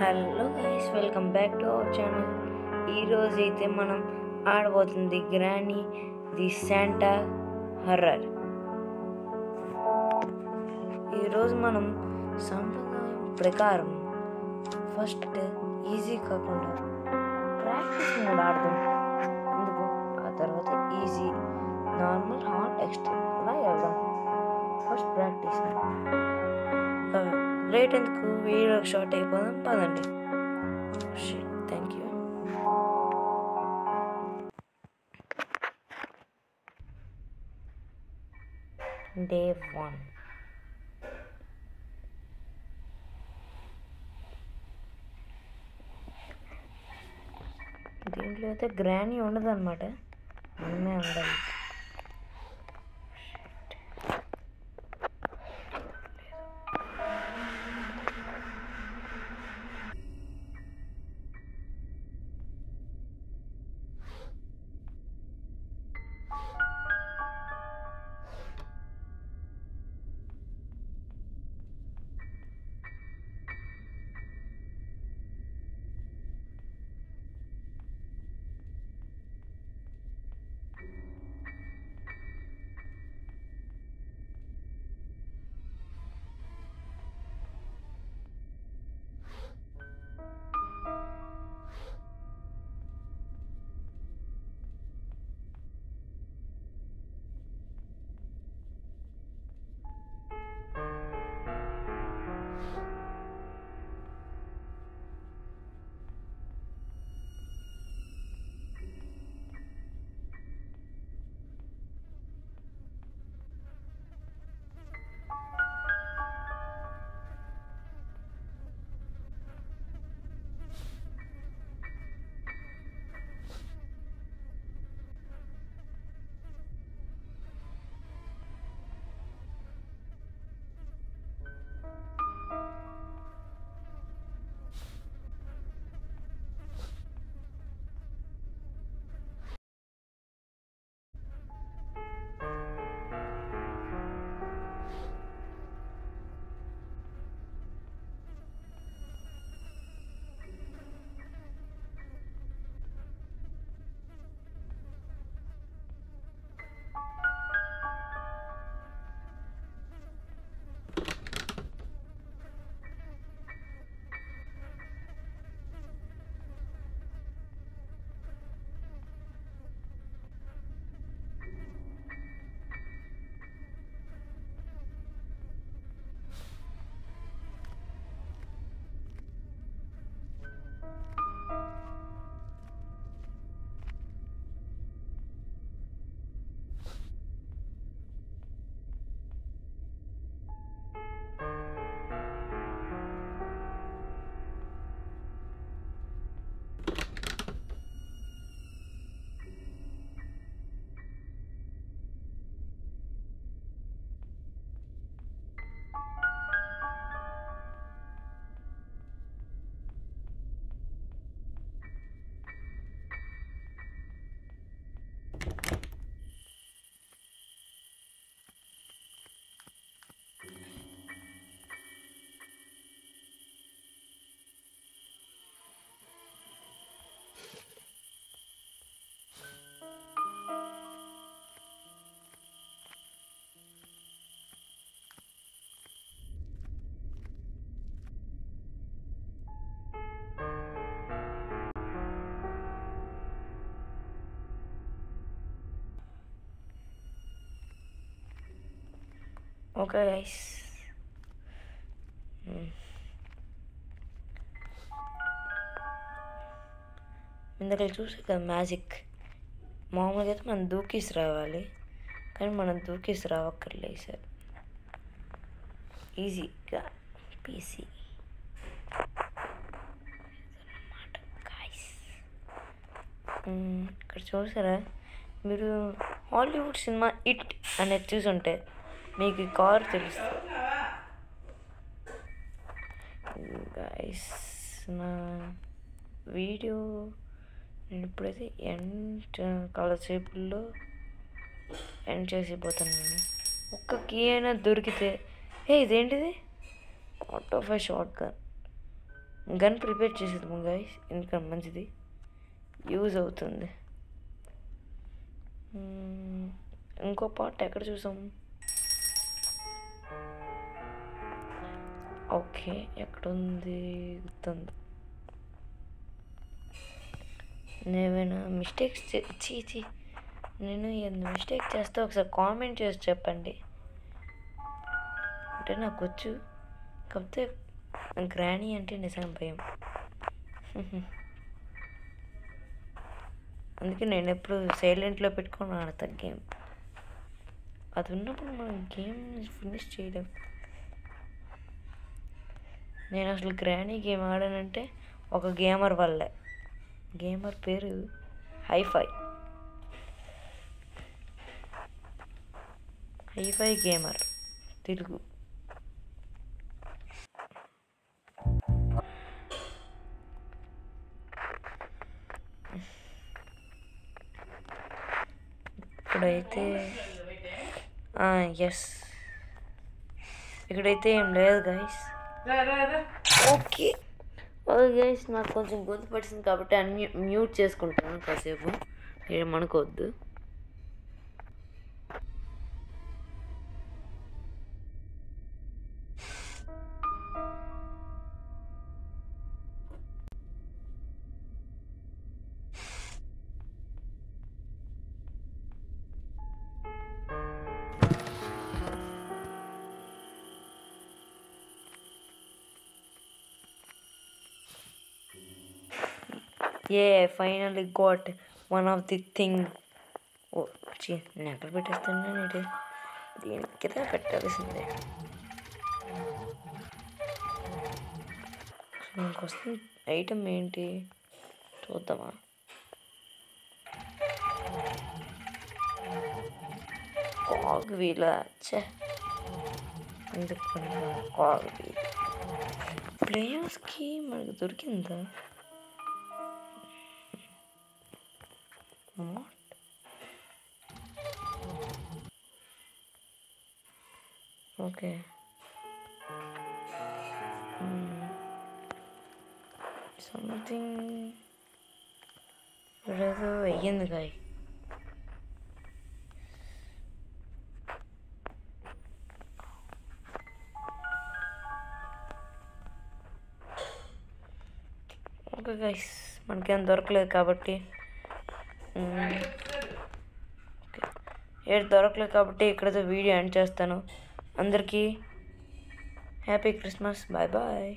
Hello guys, welcome back to our channel. ఈరోజు అయితే మనం ఆడబోతుంది గ్రానీ ది శాంటా హర్రర్. ఈరోజు మనం సంప్రదాయం ప్రకారం ఫస్ట్ ఈజీ కాకుండా ప్రాక్టీస్ మోడ్ ఆడదాం. ఎందుకు ఆ తర్వాత ఈజీ, నార్మల్, హార్డ్, ఎక్స్ట్రీమ్ అలా వెళ్దాం. First practice. లేట్ ఎందుకు, వీడియో షార్ట్ అయిపోదాం పదండి. Thank you. డే 1. దీంట్లో అయితే గ్రానీ ఉండదు అనమాట, మనమే ఉండాలి. ఓకే గైస్, ఇందాక చూసే కదా మ్యాజిక్. మామూలుగా అయితే మనం దూకేసి రావాలి, కానీ మనం దూకేసి రావక్కర్లేదు సార్. ఈజీగా పీసీ అన్నమాట గాయస్. ఇక్కడ చూసారా మీరు, హాలీవుడ్ సినిమా ఇట్ అనేది చూసుంటే మీకు ఈ కార్ తెలుస్తుంది గాయస్. నా వీడియో నేను ఇప్పుడైతే కాలసేపుల్లో ఎండ్ చేసిపోతాను. ఒక్క కీ అయినా దొరికితే. ఇదేంటిది? ఆటో ఫై షార్ట్ గన్. గన్ ప్రిపేర్ చేసేద్దాం గైస్, ఇంకా మంచిది యూజ్ అవుతుంది. ఇంకో పార్ట్ ఎక్కడ చూసాం? ఓకే, ఎక్కడుంది గుర్తుంది. నేనేమైనా మిస్టేక్స్ నేను ఎంత మిస్టేక్ చేస్తే ఒకసారి కామెంట్ చేసి చెప్పండి. అంటే నాకు వచ్చు, కాకపోతే గ్రానీ అంటే నిజంగా భయం. అందుకే నేను ఎప్పుడు సైలెంట్లో పెట్టుకొని ఆడతాను గేమ్. అది ఉన్నప్పుడు మనం గేమ్ ఫినిష్ చేయలేం. నేను అసలు గ్రానీ గేమ్ ఆడానంటే ఒక గేమర్ వల్లే. గేమర్ పేరు హైఫై గేమర్ తెలుగు. ఇప్పుడైతే ఎస్, ఇక్కడైతే ఏం లేదు గైస్. ఓకే గైస్, నాకు కొంచెం గొంతు పడిసింది కాబట్టి మ్యూట్ చేసుకుంటాను కాసేపు, ఏమనుకోవద్దు. I finally got one of the thing. నేను ఎక్కడ పెట్టేస్తాను, నేను దీనికి పెట్టాల్సిందే. నాకు వస్తుంది ఐటమ్ ఏంటి చూద్దామా? Cog wheel. ఎందుకు కాగ్ వీల్ ప్లేయర్స్కి మనకు దొరికిందా? ఓకే, సంథింగ్ ఏదో అయ్యింది గాయ. ఓకే గైస్, మనకేం దొరకలేదు కాబట్టి ఇక్కడతో వీడియో ఎండ్ చేస్తాను. అందరికీ హ్యాపీ క్రిస్మస్, బాయ్ బాయ్.